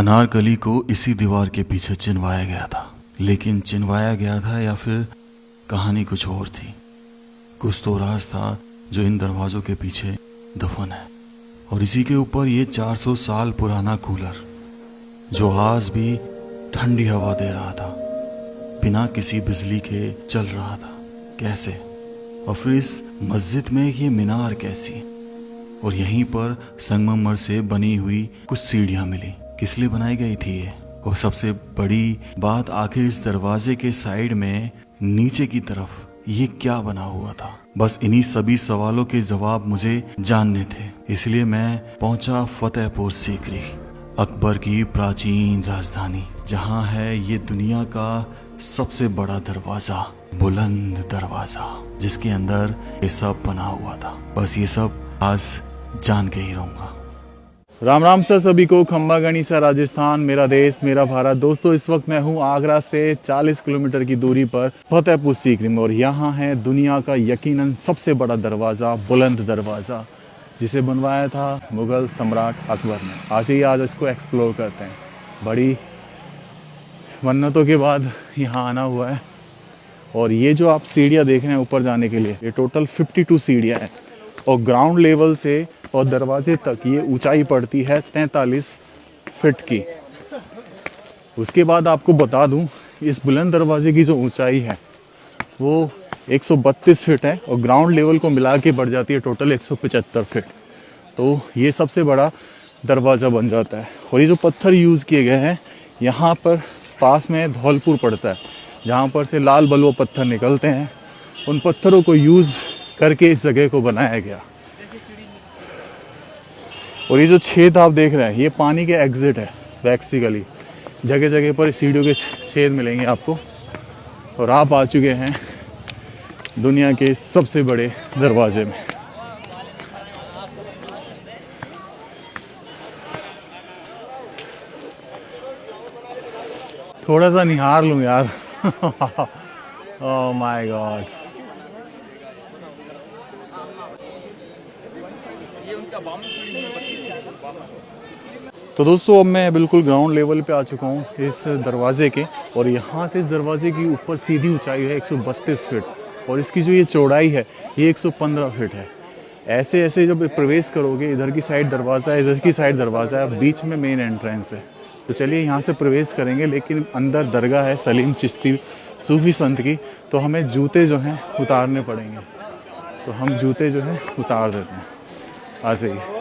अनारकली को इसी दीवार के पीछे चिनवाया गया था, लेकिन चिनवाया गया था या फिर कहानी कुछ और थी। कुछ तो राज था जो इन दरवाजों के पीछे दफन है। और इसी के ऊपर ये 400 साल पुराना कूलर जो आज भी ठंडी हवा दे रहा था, बिना किसी बिजली के चल रहा था। कैसे? और फिर इस मस्जिद में ये मीनार कैसी? और यहीं पर संगमरमर से बनी हुई कुछ सीढ़ियां मिली। किस लिए बनाई गई थी ये? और सबसे बड़ी बात, आखिर इस दरवाजे के साइड में नीचे की तरफ ये क्या बना हुआ था? बस इन्हीं सभी सवालों के जवाब मुझे जानने थे, इसलिए मैं पहुंचा फतेहपुर सीकरी, अकबर की प्राचीन राजधानी, जहां है ये दुनिया का सबसे बड़ा दरवाजा, बुलंद दरवाजा, जिसके अंदर ये सब बना हुआ था। बस ये सब आज जान के ही रहूंगा। राम राम सर सभी को। खंबा गणिसा राजस्थान, मेरा देश मेरा भारत। दोस्तों, इस वक्त मैं हूँ आगरा से 40 किलोमीटर की दूरी पर फतेहपुर सीकरी में, और यहाँ है दुनिया का यकीनन सबसे बड़ा दरवाज़ा, बुलंद दरवाज़ा, जिसे बनवाया था मुग़ल सम्राट अकबर ने। आज इसको एक्सप्लोर करते हैं। बड़ी मन्नतों के बाद यहाँ आना हुआ है। और ये जो आप सीढ़ियाँ देख रहे हैं ऊपर जाने के लिए, ये टोटल 52 सीढ़ियाँ हैं, और ग्राउंड लेवल से और दरवाजे तक ये ऊंचाई पड़ती है 43 फीट की। उसके बाद आपको बता दूं, इस बुलंद दरवाजे की जो ऊंचाई है वो 132 फीट है, और ग्राउंड लेवल को मिला के बढ़ जाती है टोटल 175 फीट। तो ये सबसे बड़ा दरवाज़ा बन जाता है। और ये जो पत्थर यूज़ किए गए हैं, यहाँ पर पास में धौलपुर पड़ता है, जहाँ पर से लाल बलुआ पत्थर निकलते हैं। उन पत्थरों को यूज़ करके इस जगह को बनाया गया। और ये जो छेद आप देख रहे हैं, ये पानी के एग्जिट है बेसिकली। जगह जगह पर सीढ़ियों के छेद मिलेंगे आपको। और आप आ चुके हैं दुनिया के सबसे बड़े दरवाजे में। थोड़ा सा निहार लूँ यार। Oh my God. तो दोस्तों, अब मैं बिल्कुल ग्राउंड लेवल पे आ चुका हूँ इस दरवाजे के। और यहाँ से इस दरवाजे की ऊपर सीधी ऊंचाई है 132 फीट, और इसकी जो ये चौड़ाई है ये 115 फीट है। ऐसे ऐसे जब प्रवेश करोगे, इधर की साइड दरवाज़ा है, इधर की साइड दरवाज़ा है, बीच में मेन एंट्रेंस है। तो चलिए यहाँ से प्रवेश करेंगे। लेकिन अंदर दरगाह है सलीम चिश्ती सूफी संत की, तो हमें जूते जो हैं उतारने पड़ेंगे। तो हम जूते जो हैं उतार देते हैं। आ जाइए।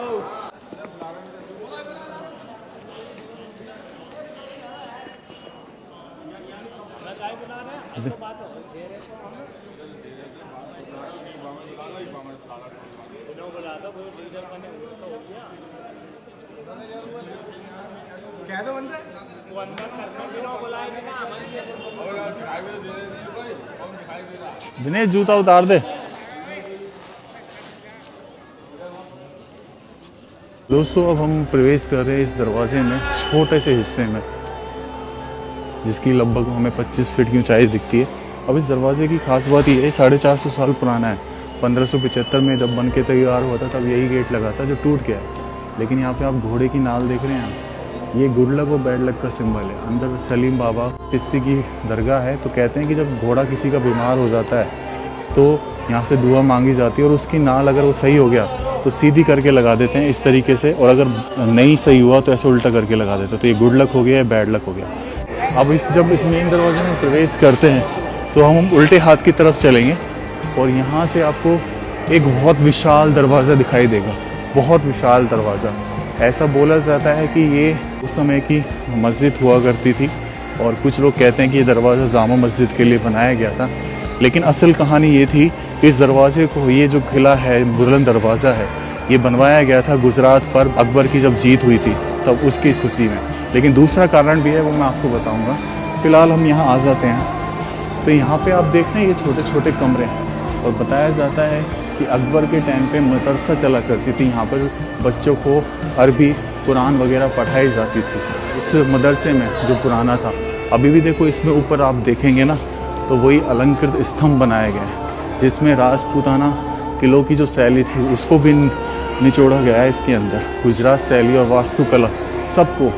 दिनेश, जूता उतार दे। दोस्तों, अब हम प्रवेश कर रहे हैं इस दरवाजे में, छोटे से हिस्से में, जिसकी लगभग हमें 25 फीट की ऊंचाई दिखती है। अब इस दरवाजे की खास बात ये है, 450 साल पुराना है। 1575 में जब बन के तैयार हुआ था, तब यही गेट लगा था, जो टूट गया। लेकिन यहाँ पे आप घोड़े की नाल देख रहे हैं, ये गुड लक और बैड लक का सिंबल है। अंदर सलीम बाबा चिश्ती की दरगाह है। तो कहते हैं कि जब घोड़ा किसी का बीमार हो जाता है तो यहाँ से दुआ मांगी जाती है, और उसकी नाल अगर वो सही हो गया तो सीधी करके लगा देते हैं इस तरीके से, और अगर नहीं सही हुआ तो ऐसे उल्टा करके लगा देते हैं। तो ये गुड लक हो गया है, बैड लक हो गया। अब जब इस मेन दरवाजे में प्रवेश करते हैं तो हम उल्टे हाथ की तरफ चलेंगे, और यहाँ से आपको एक बहुत विशाल दरवाज़ा दिखाई देगा। बहुत विशाल दरवाज़ा। ऐसा बोला जाता है कि ये उस समय की मस्जिद हुआ करती थी, और कुछ लोग कहते हैं कि ये दरवाज़ा जामा मस्जिद के लिए बनाया गया था। लेकिन असल कहानी ये थी कि इस दरवाजे को, ये जो किला है, बुलंद दरवाज़ा है, ये बनवाया गया था गुजरात पर अकबर की जब जीत हुई थी, तब उसकी खुशी में। लेकिन दूसरा कारण भी है, वो मैं आपको बताऊँगा। फ़िलहाल हम यहाँ आ जाते हैं। तो यहाँ पर आप देख रहे हैं ये छोटे छोटे कमरे हैं, और बताया जाता है कि अकबर के टाइम पे मदरसा चला करती थी। यहाँ पर बच्चों को अरबी कुरान वगैरह पढ़ाई जाती थी इस मदरसे में, जो पुराना था। अभी भी देखो, इसमें ऊपर आप देखेंगे ना, तो वही अलंकृत स्तंभ बनाए गए हैं, जिसमें राजपूताना किलों की जो शैली थी उसको भी निचोड़ा गया है इसके अंदर। गुजरात शैली और वास्तुकला सबको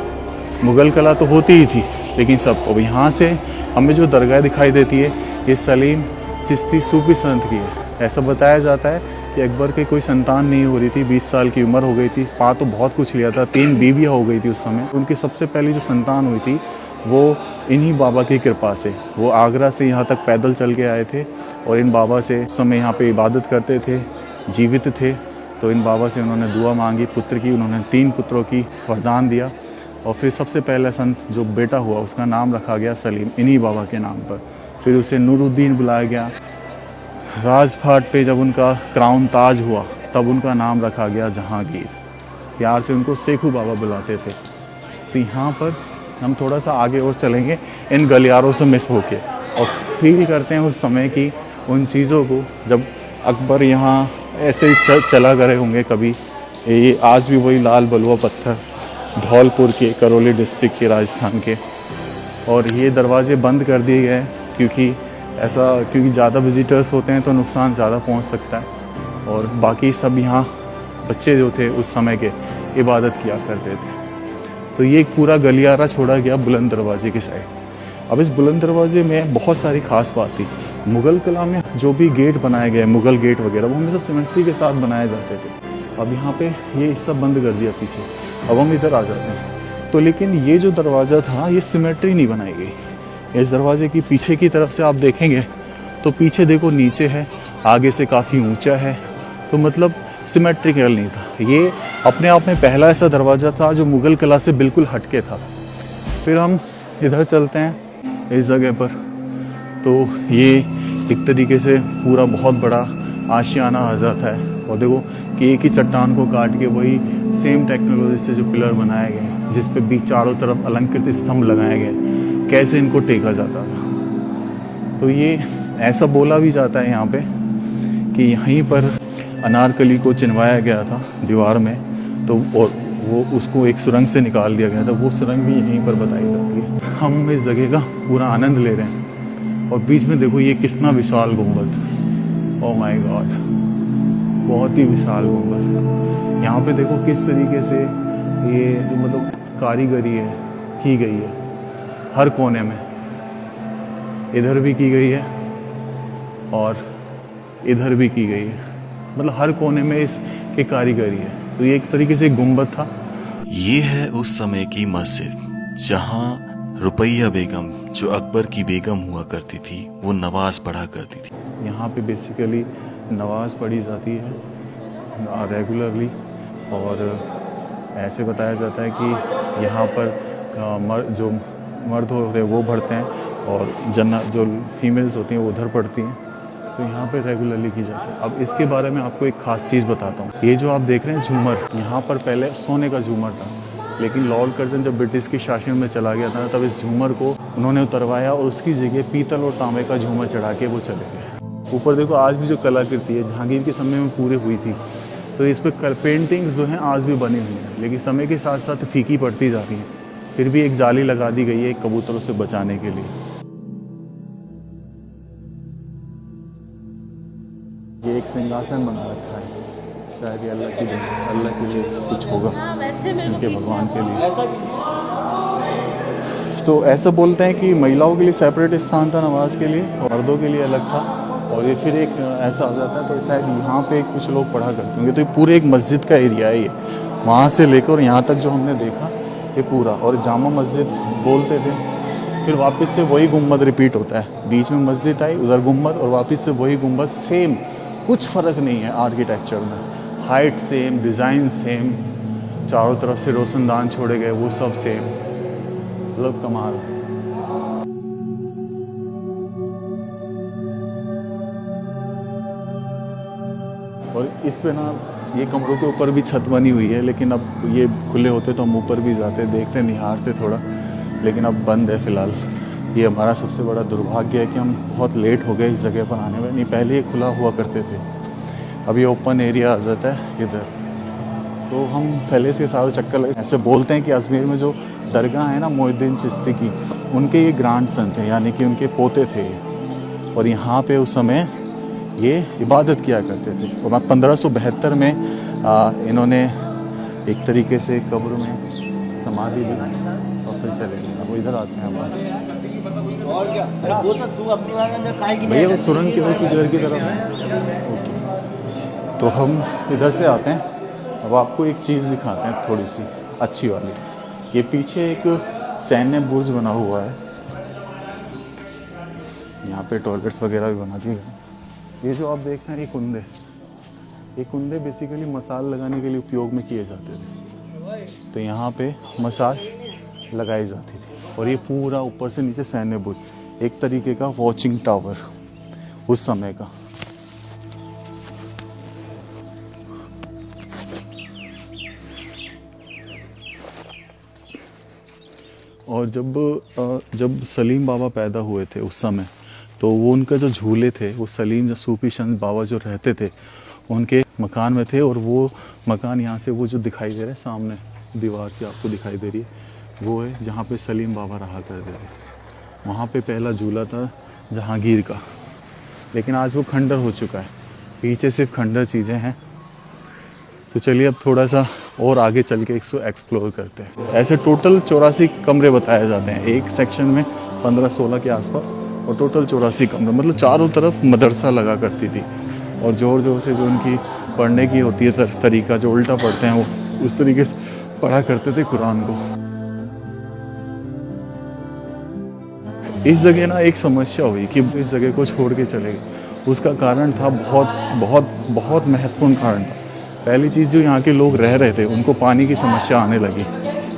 मुग़ल कला तो होती ही थी, लेकिन सब अब यहाँ से हमें जो दरगाह दिखाई देती है ये सलीम चिश्ती सूफी संत की है। ऐसा बताया जाता है कि अकबर की कोई संतान नहीं हो रही थी, 20 साल की उम्र हो गई थी, पा तो बहुत कुछ लिया था, 3 बीवियाँ हो गई थी उस समय। उनकी सबसे पहली जो संतान हुई थी वो इन्हीं बाबा की कृपा से, वो आगरा से यहाँ तक पैदल चल के आए थे और इन बाबा से उस समय यहाँ पे इबादत करते थे, जीवित थे। तो इन बाबा से उन्होंने दुआ मांगी पुत्र की, उन्होंने 3 पुत्रों की वरदान दिया और फिर सबसे पहला संत जो बेटा हुआ उसका नाम रखा गया सलीम, इन्हीं बाबा के नाम पर। फिर उसे नूरुद्दीन बुलाया गया। राजपाट पे जब उनका क्राउन ताज हुआ तब उनका नाम रखा गया जहांगीर। प्यार से उनको सेखू बाबा बुलाते थे। तो यहाँ पर हम थोड़ा सा आगे और चलेंगे इन गलियारों से मिस होके और फील करते हैं उस समय की उन चीज़ों को जब अकबर यहाँ ऐसे ही चला करे होंगे कभी। ये आज भी वही लाल बलुआ पत्थर धौलपुर के, करौली डिस्ट्रिक्ट के, राजस्थान के। और ये दरवाजे बंद कर दिए गए क्योंकि ज़्यादा विजिटर्स होते हैं तो नुकसान ज़्यादा पहुंच सकता है। और बाकी सब यहाँ बच्चे जो थे उस समय के इबादत किया करते थे। तो ये एक पूरा गलियारा छोड़ा गया बुलंद दरवाजे की साइड। अब इस बुलंद दरवाजे में बहुत सारी खास बात थी। मुग़ल कला में जो भी गेट बनाए गए, मुग़ल गेट वगैरह, वो हमेशा सिमेट्री के साथ बनाए जाते थे। अब यहाँ पे ये सब बंद कर दिया पीछे। अब हम इधर आ जाते हैं तो लेकिन ये जो दरवाज़ा था ये सिमेट्री नहीं बनाई गई। इस दरवाजे की पीछे की तरफ से आप देखेंगे तो पीछे देखो नीचे है, आगे से काफ़ी ऊंचा है, तो मतलब सिमेट्रिकल नहीं था। ये अपने आप में पहला ऐसा दरवाज़ा था जो मुग़ल कला से बिल्कुल हटके था। फिर हम इधर चलते हैं इस जगह पर, तो ये एक तरीके से पूरा बहुत बड़ा आशियाना आ जाता है। और देखो कि एक ही चट्टान को काट के वही सेम टेक्नोलॉजी से जो पिलर बनाए गए, जिस पे भी चारों तरफ अलंकृत स्तंभ लगाए गए, कैसे इनको टेका जाता था। तो ये ऐसा बोला भी जाता है यहाँ पे कि यहीं पर अनारकली को चिनवाया गया था दीवार में, तो और वो उसको एक सुरंग से निकाल दिया गया था। वो सुरंग भी यहीं पर बताई जाती है। हम इस जगह का पूरा आनंद ले रहे हैं और बीच में देखो ये कितना विशाल गुंबद, ओह माय गॉड, बहुत ही विशाल गुंबद। यहाँ पे देखो किस तरीके से ये जो मतलब कारीगरी है की गई है, हर कोने में, इधर भी की गई है और इधर भी की गई है, मतलब हर कोने में इसकी कारीगरी है। तो ये एक तरीके से गुंबद था। ये है उस समय की मस्जिद जहाँ रुपैया बेगम, जो अकबर की बेगम हुआ करती थी, वो नमाज पढ़ा करती थी। यहाँ पे बेसिकली नमाज पढ़ी जाती है रेगुलरली। और ऐसे बताया जाता है कि यहाँ पर जो मर्द होते हैं वो पढ़ते हैं और जो फीमेल्स होती हैं वो उधर पढ़ती हैं। तो यहाँ पे रेगुलरली की जाती है। अब इसके बारे में आपको एक ख़ास चीज़ बताता हूँ। ये जो आप देख रहे हैं झूमर, यहाँ पर पहले सोने का झूमर था, लेकिन लॉर्ड कर्जन जब ब्रिटिश के शासन में चला गया था तब इस झूमर को उन्होंने उतरवाया और उसकी जगह पीतल और तांबे का झूमर चढ़ा के वो चले गए। ऊपर देखो आज भी जो कलाकृति है जहांगीर के समय में पूरे हुई थी, तो इस पर पेंटिंग्स जो हैं आज भी बनी हुई हैं, लेकिन समय के साथ साथ फीकी पड़ती जाती हैं। फिर भी एक जाली लगा दी गई है कबूतरों से बचाने के लिए। ये एक सिंहासन बना रखा है, शायद ये अल्लाह के लिए कुछ होगा, उनके भगवान के लिए। तो ऐसा बोलते हैं कि महिलाओं के लिए सेपरेट स्थान था नमाज के लिए और मर्दों के लिए अलग था। और ये फिर एक ऐसा हो जाता है, तो शायद यहाँ पे कुछ लोग पढ़ा करते होंगे। तो ये पूरे एक मस्जिद का एरिया है, ये वहाँ से लेकर यहाँ तक जो हमने देखा ये पूरा। और जामा मस्जिद बोलते थे, फिर वापस से वही गुम्बद रिपीट होता है। बीच में मस्जिद आई, उधर गुम्बद, और वापस से वही गुम्बद। सेम, कुछ फ़र्क नहीं है आर्किटेक्चर में, हाइट सेम, डिज़ाइन सेम, चारों तरफ से रोशनदान छोड़े गए वो सब सेम, मतलब कमाल। और इस पे ना ये कमरों के ऊपर भी छत बनी हुई है, लेकिन अब ये खुले होते तो हम ऊपर भी जाते, देखते, निहारते थोड़ा, लेकिन अब बंद है फ़िलहाल। ये हमारा सबसे बड़ा दुर्भाग्य है कि हम बहुत लेट हो गए इस जगह पर आने में। नहीं, पहले ये खुला हुआ करते थे, अब ये ओपन एरिया आ जाता है इधर। तो हम पहले से सारे चक्कर लगे। ऐसे बोलते हैं कि अजमेर में जो दरगाह है ना मोइनुद्दीन चिश्ती की, उनके ये ग्रैंड सन थे, यानी कि उनके पोते थे। और यहाँ पे उस समय ये इबादत किया करते थे। और 1572 में इन्होंने एक तरीके से कब्र में समाधि दी और लेंगे। वो इधर आते हैं हमारे। और क्या, अरे वो तो तू अपनी बात में काहे की भैया वो सुरंग किधर की घर की तरफ है। ओके, तो हम इधर से आते हैं। अब आपको एक चीज़ दिखाते हैं थोड़ी सी अच्छी वाली। ये पीछे एक सैन्य बुर्ज बना हुआ है, यहाँ पे टॉयलेट्स वगैरह भी बना दिए गए। ये जो आप देख रहे हैं ये कुंडे बेसिकली मसाज लगाने के लिए उपयोग में किए जाते थे। तो यहाँ पे मसाज लगाई जाती थी। और ये पूरा ऊपर से नीचे सैन्य बुर्ज, एक तरीके का वॉचिंग टावर उस समय का। और जब सलीम बाबा पैदा हुए थे उस समय, तो वो उनका जो झूले थे वो सलीम जो सूफी संत बाबा जो रहते थे उनके मकान में थे। और वो मकान यहाँ से वो जो दिखाई दे रहा है सामने दीवार से आपको दिखाई दे रही है, वो है जहाँ पे सलीम बाबा रहा करते थे। वहाँ पे पहला झूला था जहांगीर का, लेकिन आज वो खंडर हो चुका है। पीछे सिर्फ खंडर चीज़ें हैं। तो चलिए अब थोड़ा सा और आगे चल के इसको एक्सप्लोर करते हैं। ऐसे टोटल 84 कमरे बताए जाते हैं, एक सेक्शन में 15-16 के आसपास, और टोटल 84 कमरे, मतलब चारों तरफ मदरसा लगा करती थी। और ज़ोर ज़ोर से जो उनकी पढ़ने की होती है तरीका, जो उल्टा पढ़ते हैं वो उस तरीके से पढ़ा करते थे कुरान को। इस जगह ना एक समस्या हुई कि इस जगह को छोड़ के चले गए। उसका कारण था बहुत बहुत बहुत महत्वपूर्ण कारण था। पहली चीज़, जो यहाँ के लोग रह रहे थे उनको पानी की समस्या आने लगी,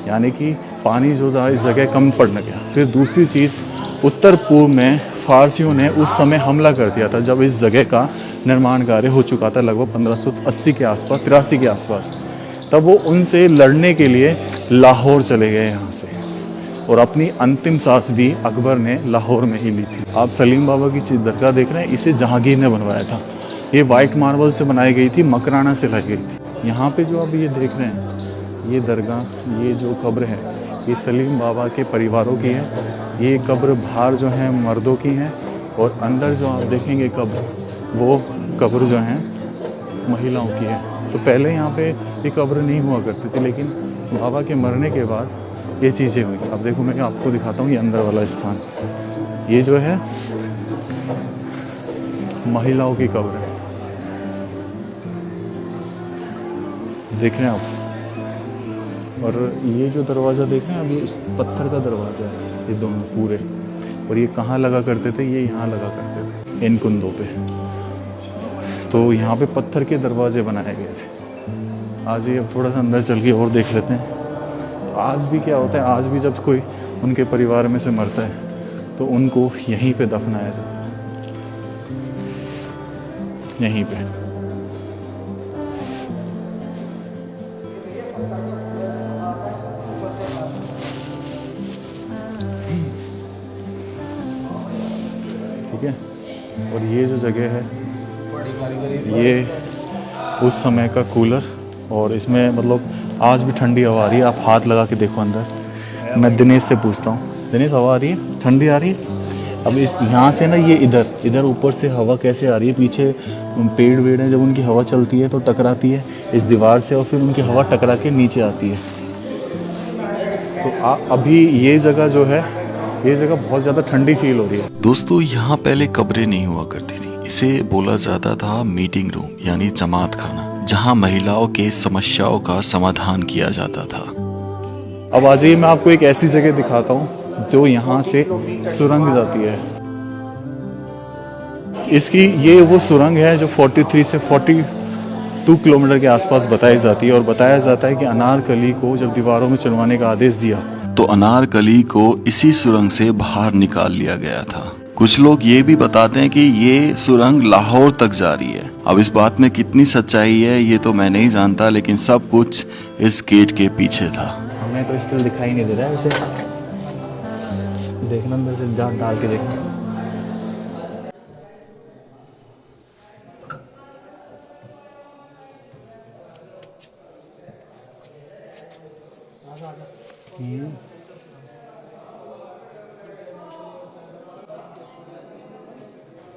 यानी कि पानी जो था इस जगह कम पड़ने गया। फिर दूसरी चीज़, उत्तर पूर्व में फारसियों ने उस समय हमला कर दिया था जब इस जगह का निर्माण कार्य हो चुका था, लगभग 1580 के आसपास, 83 के आसपास। तब वो उनसे लड़ने के लिए लाहौर चले गए यहाँ से, और अपनी अंतिम सांस भी अकबर ने लाहौर में ही ली थी। आप सलीम बाबा की दरगाह देख रहे हैं, इसे जहांगीर ने बनवाया था। ये वाइट मार्बल से बनाई गई थी, मकराना से लाई गई थी। यहाँ पे जो आप ये देख रहे हैं, ये दरगाह, ये जो कब्र है, ये सलीम बाबा के परिवारों की है। ये कब्र बाहर जो हैं मर्दों की हैं, और अंदर जो आप देखेंगे कब्र, वो कब्र जो हैं महिलाओं की है। तो पहले यहाँ पे ये कब्र नहीं हुआ करती थी, लेकिन बाबा के मरने के बाद ये चीज़ें हुई। अब देखो मैं आपको दिखाता हूँ ये अंदर वाला स्थान, ये जो है महिलाओं की कब्र है, देख रहे हैं आप। और ये जो दरवाज़ा देख रहे हैं, अब ये पत्थर का दरवाज़ा है, ये दोनों पूरे। और ये कहाँ लगा करते थे, ये यहाँ लगा करते थे इन कुंदों पे। तो यहाँ पे पत्थर के दरवाजे बनाए गए थे। आज ये अब थोड़ा सा अंदर चल के और देख लेते हैं। तो आज भी क्या होता है, आज भी जब कोई उनके परिवार में से मरता है तो उनको यहीं पे दफनाया जाता है, यहीं पे। ठीक है। और ये जो जगह है, ये उस समय का कूलर, और इसमें मतलब आज भी ठंडी हवा आ रही है। आप हाथ लगा के देखो अंदर। मैं दिनेश से पूछता हूँ, दिनेश हवा आ रही है, ठंडी आ रही है? अब इस यहाँ से ना ये इधर ऊपर से हवा कैसे आ रही है? पीछे पेड़ वेड़ हैं, जब उनकी हवा चलती है तो टकराती है इस दीवार से, और फिर उनकी हवा टकरा के नीचे आती है। तो अभी ये जगह जो है, ये जगह बहुत ज़्यादा ठंडी फील हो रही है। दोस्तों, यहाँ पहले कब्रें नहीं हुआ करती थी। इसे बोला जाता था मीटिंग रूम, यानी जमात खाना, जहाँ महिलाओं के समस्याओं का समाधान किया जाता था। अब आ जाइए, मैं आपको एक ऐसी जगह दिखाता हूँ जो यहाँ से सुरंग जाती है। इसकी ये वो सुरंग है जो 43 से 42 किलोमीटर के आसपास बताई जाती है। और बताया जाता है कि अनारकली को जब दीवारों में चढ़वाने का आदेश दिया तो अनारकली को इसी सुरंग से बाहर निकाल लिया गया था। कुछ लोग ये भी बताते हैं कि ये सुरंग लाहौर तक जा रही है। अब इस बात में कितनी सच्चाई है ये तो मैं नहीं जानता, लेकिन सब कुछ इस गेट के पीछे था। हमें तो स्टिल दिखाई नहीं दे रहा है वैसे, देखना अंदर से जान डाल के देखना।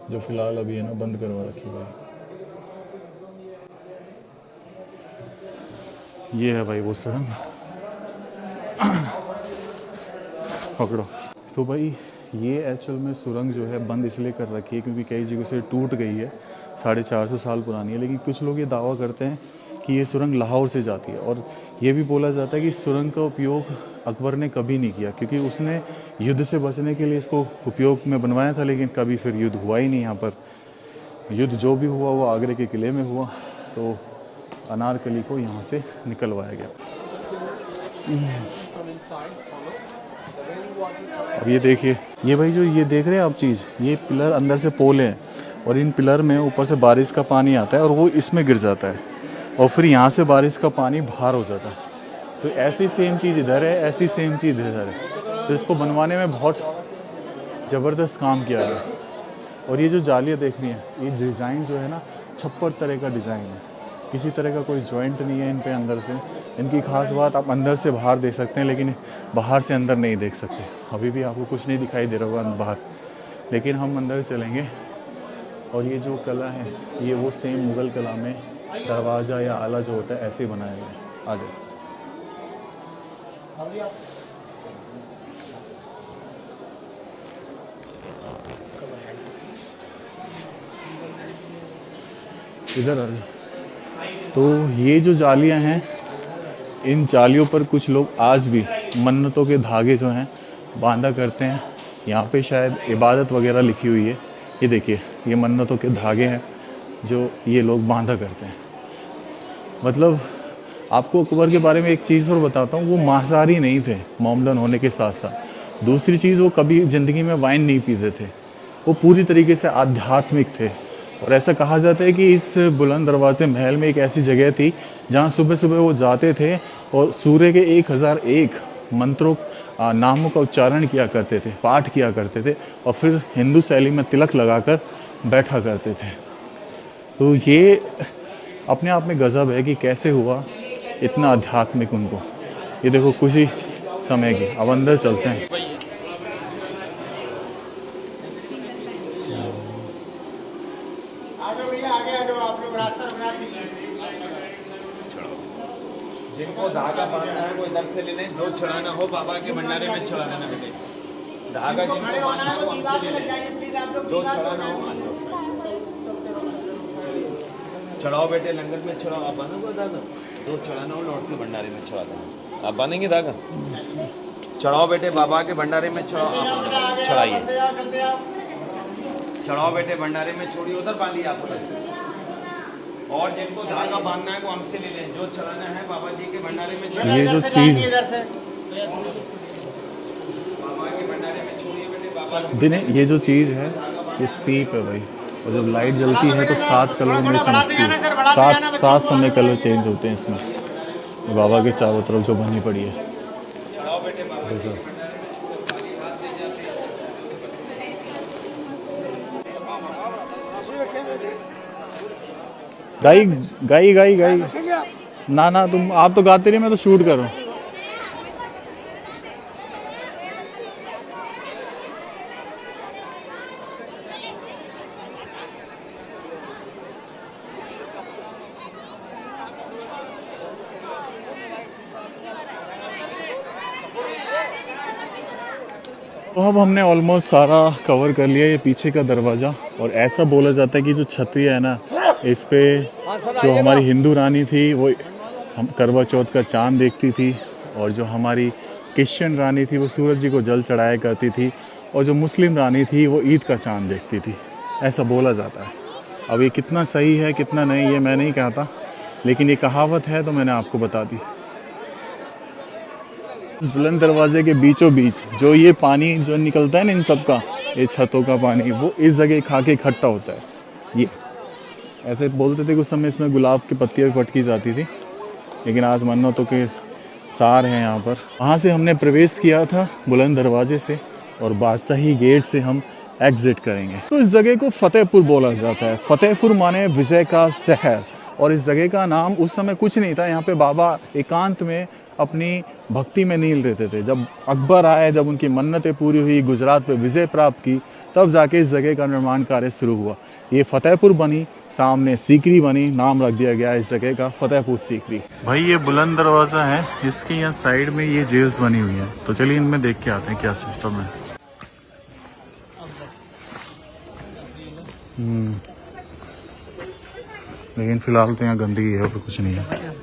जो फिलहाल अभी है ना बंद करवा रखी भाई। ये है भाई वो सुरंग। पकड़ो। तो भाई ये एक्चुअल में सुरंग जो है बंद इसलिए कर रखी है क्योंकि कई जगह से टूट गई है, 450 साल पुरानी है। लेकिन कुछ लोग ये दावा करते हैं कि ये सुरंग लाहौर से जाती है, और ये भी बोला जाता है कि इस सुरंग का उपयोग अकबर ने कभी नहीं किया, क्योंकि उसने युद्ध से बचने के लिए इसको उपयोग में बनवाया था, लेकिन कभी फिर युद्ध हुआ ही नहीं यहाँ पर। युद्ध जो भी हुआ वो आगरे के किले में हुआ, तो अनारकली को यहाँ से निकलवाया गया। अब ये देखिए, ये भाई जो ये देख रहे हैं आप चीज़, ये पिलर अंदर से पोल हैं, और इन पिलर में ऊपर से बारिश का पानी आता है और वो इसमें गिर जाता है, और फिर यहाँ से बारिश का पानी बाहर हो जाता है। तो ऐसी सेम चीज़ इधर है, ऐसी सेम चीज़ इधर है। तो इसको बनवाने में बहुत ज़बरदस्त काम किया है। और ये जो जालियाँ देख रही हैं, ये डिज़ाइन जो है ना 56 तरह का डिज़ाइन है, किसी तरह का कोई जॉइंट नहीं है इन पे अंदर से। इनकी खास बात, आप अंदर से बाहर देख सकते हैं, लेकिन बाहर से अंदर नहीं देख सकते। अभी भी आपको कुछ नहीं दिखाई दे रहा होगा बाहर, लेकिन हम अंदर चलेंगे। और ये जो कला है, ये वो सेम मुग़ल कला में दरवाज़ा या आला जो होता है ऐसे बनाया गया है। आ जाओ। इधर आ जाओ। तो ये जो जालियाँ हैं, इन जालियों पर कुछ लोग आज भी मन्नतों के धागे जो हैं बांधा करते हैं। यहाँ पे शायद इबादत वगैरह लिखी हुई है। ये देखिए, ये मन्नतों के धागे हैं जो ये लोग बांधा करते हैं। मतलब आपको अकबर के बारे में एक चीज़ और बताता हूँ, वो मांसाहारी नहीं थे मोमडन होने के साथ साथ। दूसरी चीज़, वो कभी ज़िंदगी में वाइन नहीं पीते थे, वो पूरी तरीके से आध्यात्मिक थे। और ऐसा कहा जाता है कि इस बुलंद दरवाजे महल में एक ऐसी जगह थी जहाँ सुबह सुबह वो जाते थे और सूर्य के 1001 मंत्रों नामों का उच्चारण किया करते थे, पाठ किया करते थे, और फिर हिंदू शैली में तिलक लगाकर बैठा करते थे। तो ये अपने आप में गज़ब है कि कैसे हुआ इतना आध्यात्मिक उनको। ये देखो कुछ ही समय की। अब अंदर चलते हैं। जिनको धागा बांधना है वो इधर से ले लें, जो चढ़ाना हो बाबा के भंडारे में चढ़ा देना बेटे। धागा जिनको बांधना है वो हमसे ले लें, जो चढ़ाना हो चढ़ाओ बेटे, लंगर में चढ़ाओ। आप बांधोगे धागा, जो चढ़ाना हो लौट के भंडारे में चढ़ा देना। आप बांधेंगे धागा, चढ़ाओ बेटे बाबा के भंडारे में चढ़ाओ। आप चढ़ाइए, चढ़ाओ बेटे भंडारे में, छोड़िए उधर बांधिए आप। और जिनको धागा बांधना है वो हमसे ले लें, जो चढ़ाना है बाबा जी के भंडारे में। ये जो चीज़ बाबा के भंडारे में छोड़िए बेटे बाबा। दिने, ये जो चीज़ है ये सीप है भाई, और जब लाइट जलती है तो 7 कलर में चमकती है। सात समय कलर चेंज होते हैं इसमें। बाबा के चारों तरफ जो बनी पड़ी है। गाई गाई गाई गाई ना ना, तुम आप तो गाते रहिए, मैं तो शूट कर रहा हूँ। तो अब हमने ऑलमोस्ट सारा कवर कर लिया ये पीछे का दरवाज़ा। और ऐसा बोला जाता है कि जो छतरी है ना, इस पे जो हमारी हिंदू रानी थी वो हम करवा चौथ का चांद देखती थी, और जो हमारी क्रिश्चियन रानी थी वो सूरज जी को जल चढ़ाया करती थी, और जो मुस्लिम रानी थी वो ईद का चांद देखती थी। ऐसा बोला जाता है। अब ये कितना सही है कितना नहीं ये मैं नहीं कहता, लेकिन ये कहावत है तो मैंने आपको बता दी। इस बुलंद दरवाजे के बीचों बीच जो ये पानी जो निकलता है ना इन सब का, ये छतों का पानी, वो इस जगह खा के इकट्ठा होता है। ये ऐसे बोलते थे कुछ समय इसमें गुलाब की पत्तियाँ पटकी जाती थी, लेकिन आज मन्नतों के सार हैं यहाँ पर। वहाँ से हमने प्रवेश किया था बुलंद दरवाजे से, और बादशाही गेट से हम एग्जिट करेंगे। तो इस जगह को फतेहपुर बोला जाता है। फतेहपुर माने विजय का शहर। और इस जगह का नाम उस समय कुछ नहीं था। यहाँ पे बाबा एकांत में अपनी भक्ति में नील रहते थे। जब अकबर आए, जब उनकी मन्नतें पूरी हुई, गुजरात पे विजय प्राप्त की, तब जाके इस जगह का निर्माण कार्य शुरू हुआ। ये फतेहपुर बनी, सामने सीकरी बनी, नाम रख दिया गया इस जगह का फतेहपुर सीकरी। भाई ये बुलंद दरवाज़ा है, इसके यहाँ साइड में ये जेल्स बनी हुई है, तो चलिए इनमें देख के आते हैं क्या सिस्टम है। लेकिन फिलहाल तो यहाँ गंदगी है और कुछ नहीं है।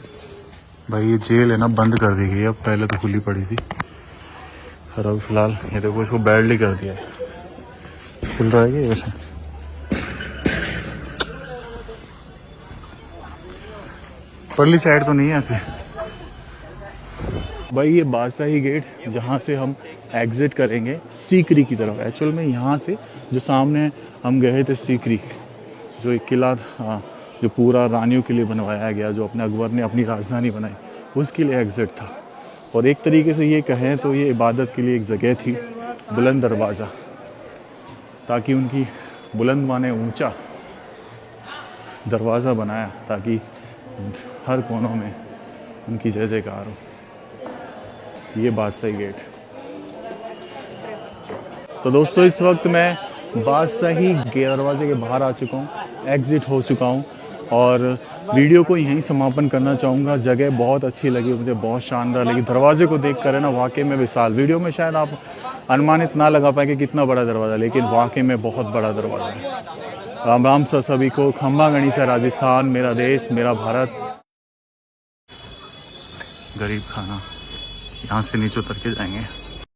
भाई ये जेल है ना, बंद कर दी गई है, अब पहले तो खुली पड़ी थी, और अब फिलहाल ये देखो इसको बैडली कर दिया है। खुल रहा है क्या वैसे? परली साइड तो नहीं है ऐसे। भाई ये बादशाही गेट, जहाँ से हम एग्जिट करेंगे सीकरी की तरफ। एक्चुअल में यहाँ से जो सामने हम गए थे सीकरी, जो एक किला था जो पूरा रानियों के लिए बनवाया गया, जो अपने अकबर ने अपनी राजधानी बनाई, उसके लिए एग्जिट था। और एक तरीके से ये कहें तो ये इबादत के लिए एक जगह थी, बुलंद दरवाज़ा, ताकि उनकी बुलंद माने ऊंचा दरवाज़ा बनाया, ताकि हर कोनों में उनकी जय जयकार हो। ये बादशाही गेट। तो दोस्तों इस वक्त मैं बादशाही दरवाजे के बाहर आ चुका हूँ, एग्ज़िट हो चुका हूँ, और वीडियो को यहीं समापन करना चाहूँगा। जगह बहुत अच्छी लगी मुझे, बहुत शानदार लगी। दरवाजे को देख कर है ना, वाकई में विशाल। वीडियो में शायद आप अनुमानित ना लगा पाए कि कितना बड़ा दरवाज़ा, लेकिन वाकई में बहुत बड़ा दरवाज़ा है। राम राम सर सभी को। खम्बा गणिसा राजस्थान, मेरा देश मेरा भारत। गरीब खाना, यहाँ से नीचे उतर के जाएंगे।